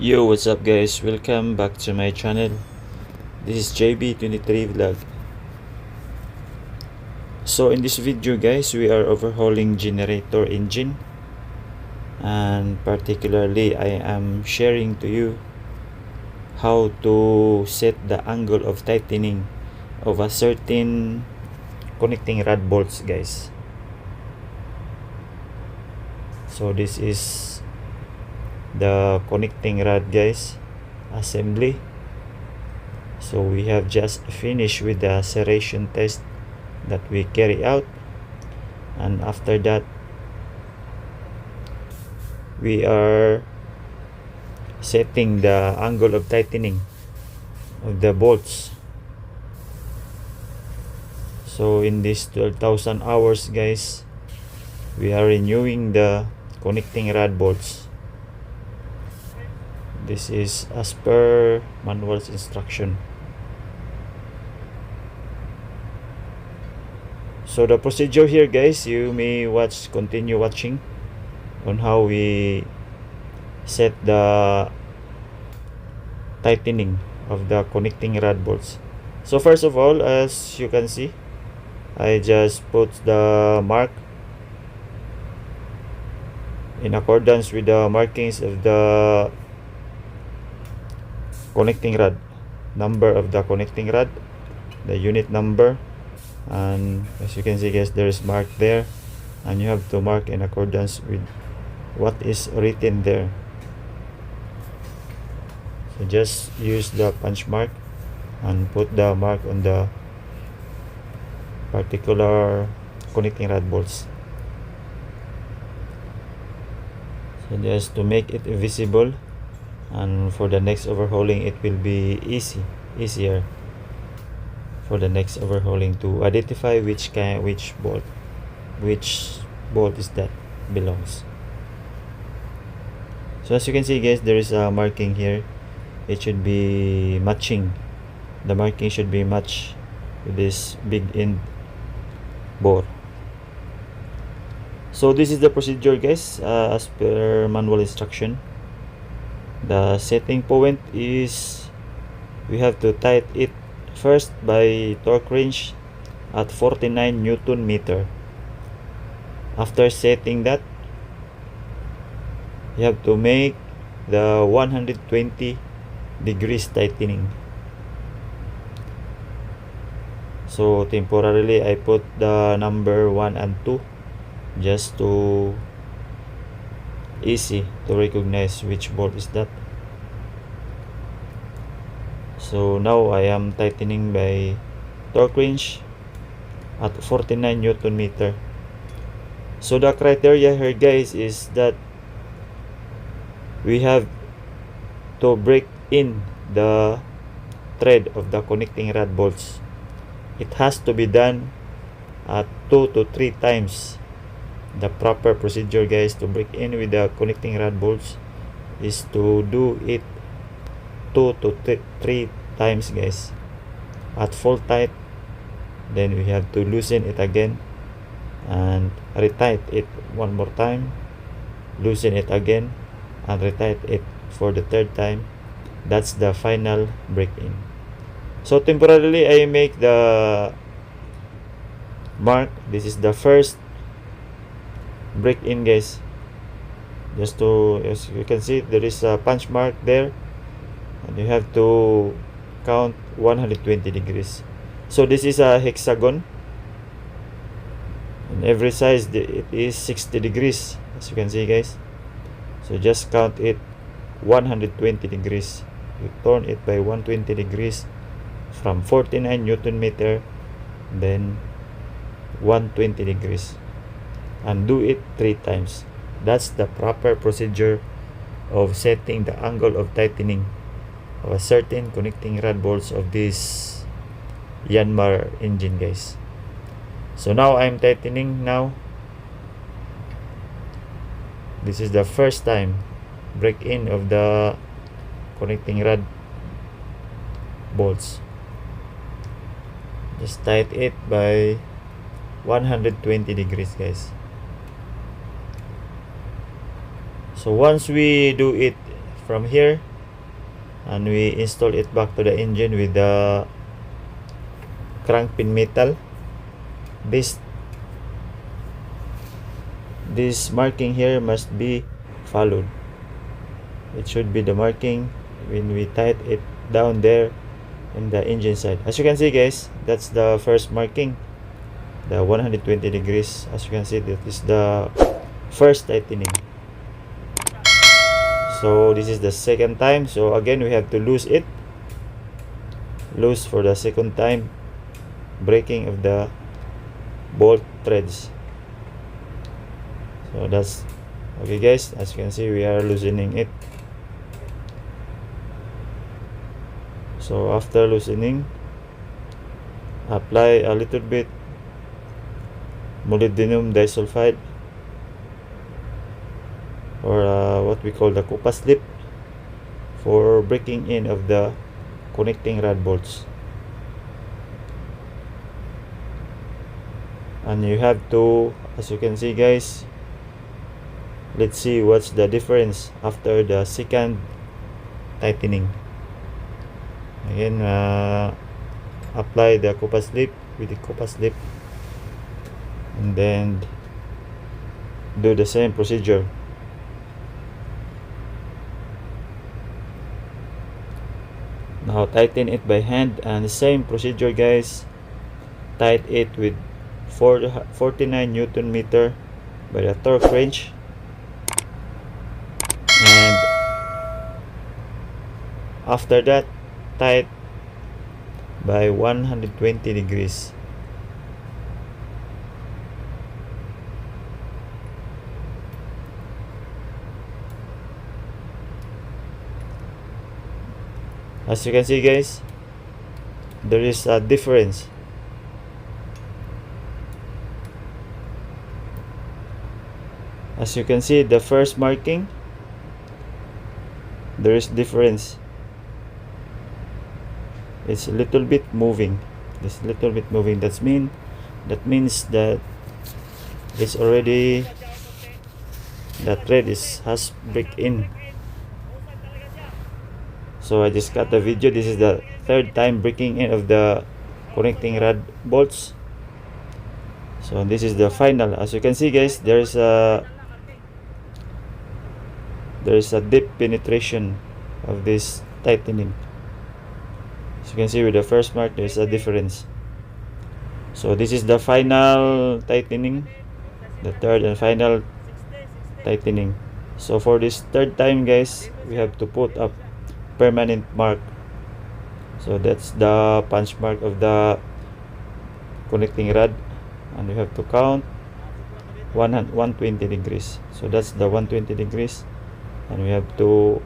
Yo, what's up guys? Welcome back to my channel. This is JB23 Vlog. So in this video guys, we are overhauling generator engine, and particularly I am sharing to you how to set the angle of tightening of a certain connecting rod bolts guys. So this is the connecting rod guys assembly. So we have just finished with the serration test that we carry out, and after that we are setting the angle of tightening of the bolts. So in this 12,000 hours guys, we are renewing the connecting rod bolts. This is as per manual's instruction. So the procedure here guys, you may continue watching on how we set the tightening of the connecting rod bolts. So first of all, as you can see, I just put the mark in accordance with the markings of the connecting rod, number of the connecting rod, the unit number, and as you can see guys, there is mark there, and you have to mark in accordance with what is written there. So just use the punch mark and put the mark on the particular connecting rod bolts. So just to make it visible, and for the next overhauling it will be easier for the next overhauling to identify which bolt is that belongs. So as you can see guys, there is a marking here. It should be matching. The marking should be matched with this big end bore. So this is the procedure guys, as per manual instruction. The setting point is we have to tighten it first by torque wrench at 49 Newton meter. After setting that, you have to make the 120 degrees tightening. So temporarily I put the number 1 and 2 just to easy to recognize which bolt is that. So now I am tightening by torque wrench at 49 Newton meter. So the criteria here guys is that we have to break in the thread of the connecting rod bolts. It has to be done at 2 to 3 times. The proper procedure guys to break in with the connecting rod bolts is to do it 2 to 3 times guys at full tight. Then we have to loosen it again and retight it one more time, loosen it again and retight it for the third time. That's the final break in. So temporarily I make the mark. This is the first break in guys. Just to, as you can see, there is a punch mark there, and you have to count 120 degrees. So this is a hexagon, and every size it is 60 degrees, as you can see guys. So just count it 120 degrees. You turn it by 120 degrees from 49 Newton meter, then 120 degrees, and do it 3 times. That's the proper procedure of setting the angle of tightening of a certain connecting rod bolts of this Yanmar engine guys. So now I'm tightening now. This is the first time break in of the connecting rod bolts. Just tighten it by 120 degrees guys. So once we do it from here, and we install it back to the engine with the crank pin metal. This marking here must be followed. It should be the marking when we tighten it down there in the engine side. As you can see guys, that's the first marking, the 120 degrees. As you can see, that is the first tightening. So this is the second time, so again we have to loose for the second time, breaking of the bolt threads. So that's okay guys. As you can see, we are loosening it. So after loosening, apply a little bit molybdenum disulfide, or what we call the Kupa slip, for breaking in of the connecting rod bolts. And you have to, as you can see guys, let's see what's the difference after the second tightening. Again, apply the Kupa slip with the Kupa slip, and then do the same procedure. Now tighten it by hand, and the same procedure guys. Tighten it with 49 Newton meter by the torque wrench, and after that tighten by 120 degrees. As you can see guys, there is a difference. As you can see, the first marking, there is difference. It's a little bit moving. It's a little bit moving. That means that it's already, the thread has break in. So I just got the video. This is the third time breaking in of the connecting rod bolts. So this is the final. As you can see guys, there is a deep penetration of this tightening. As you can see with the first mark, there is a difference. So this is the final tightening, the third and final tightening. So for this third time guys, we have to put up permanent mark. So that's the punch mark of the connecting rod, and we have to count 120 degrees. So that's the 120 degrees, and we have to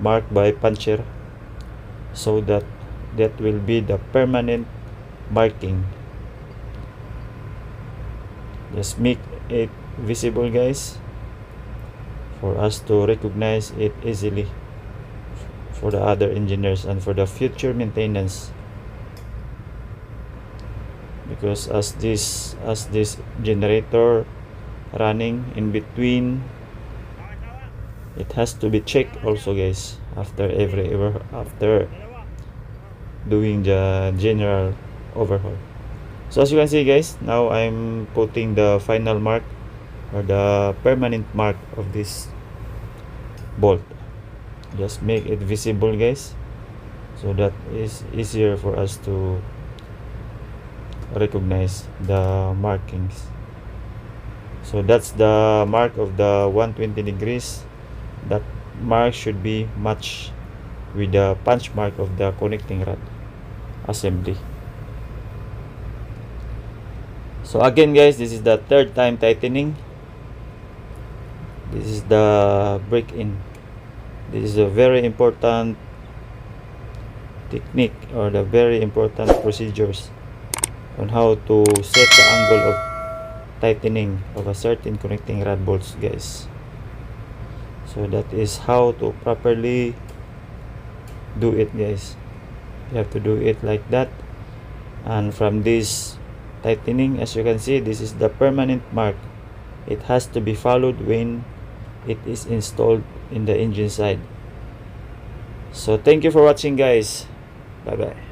mark by puncher, so that will be the permanent marking. Just make it visible guys, for us to recognize it easily for the other engineers and for the future maintenance. Because as this generator running in between, it has to be checked also guys, after doing the general overhaul. So as you can see guys, now I'm putting the final mark, or the permanent mark of this bolt. Just make it visible guys, so that is easier for us to recognize the markings. So that's the mark of the 120 degrees. That mark should be matched with the punch mark of the connecting rod assembly. So again guys, this is the third time tightening. This is the break-in. This is a very important technique, or the very important procedures on how to set the angle of tightening of a certain connecting rod bolts guys. So that is how to properly do it guys. You have to do it like that. And from this tightening, as you can see, this is the permanent mark. It has to be followed when it is installed in the engine side. So thank you for watching, guys. Bye bye.